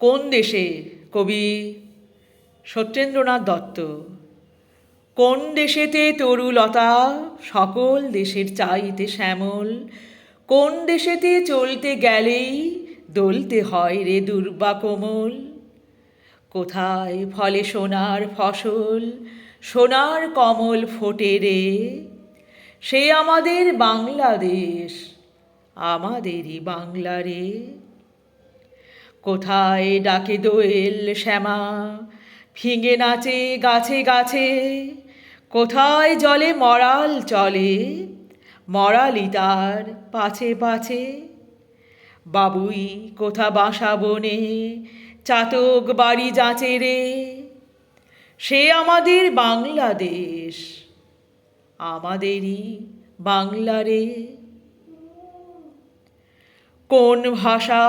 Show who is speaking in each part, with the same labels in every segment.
Speaker 1: কোন দেশে? কবি সত্যেন্দ্রনাথ দত্ত। কোন দেশেতে তরুলতা সকল দেশের চাইতে শ্যামল, কোন দেশেতে চলতে গেলেই দলতে হয় রে দুর্বা কোমল। কোথায় ফলে সোনার ফসল, সোনার কমল ফোটে রে, সে আমাদের বাংলাদেশ, আমাদেরই বাংলা রে। কোথায় ডাকে দোয়েল শ্যামা, ফিঙে নাচে গাছে গাছে, কোথায় জলে মরাল চলে, মরালি তার পাছে পাছে। বাবুই কোথা বাসা বনে, চাতক বাড়ি যাচে রে, সে আমাদের বাংলাদেশ, আমাদেরই বাংলা রে। কোন ভাষা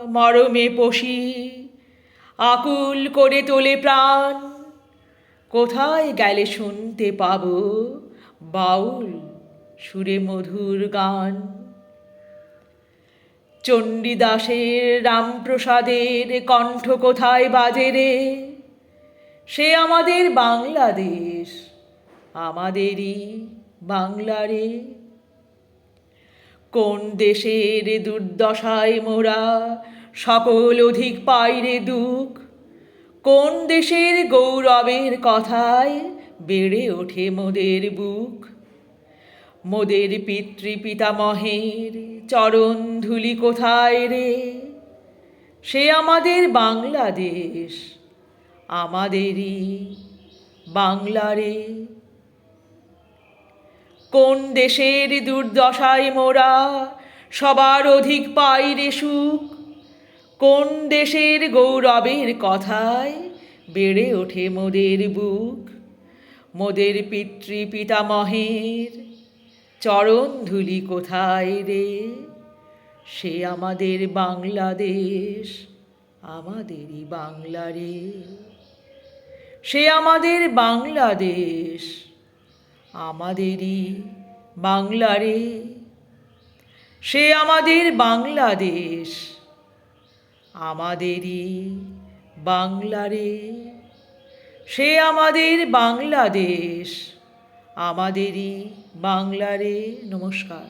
Speaker 1: মরমে পশি, আকুল করে তোলে প্রাণ, কোথায় গেলে শুনতে পাব বাউল সুরে মধুর গান। চণ্ডীদাসের রামপ্রসাদের কণ্ঠ কোথায় বাজে রে, সে আমাদের বাংলাদেশ, আমাদেরই বাংলা রে। কোন দেশের দুর্দশায় মোরা সকল অধিক পাই রে দুঃখ, কোন দেশের গৌরবের কথায় বেড়ে ওঠে মোদের বুক। মোদের পিতৃপিতামহের চরণ ধুলি কোথায় রে, সে আমাদের বাংলাদেশ, আমাদেরই বাংলা রে। কোন দেশের দুর্দশায় মোরা সবার অধিক পাই রে সুখ, কোন দেশের গৌরবের কথায় বেড়ে ওঠে মোদের বুক। মোদের পিতৃপিতামহের চরণ ধুলি কোথায় রে, সে আমাদের বাংলাদেশ, আমাদেরই বাংলা রে। সে আমাদের বাংলাদেশ, আমাদেরই বাংলা রে। সে আমাদের বাংলাদেশ, আমাদেরই বাংলা রে। সে আমাদের বাংলাদেশ, আমাদেরই বাংলা রে। নমস্কার।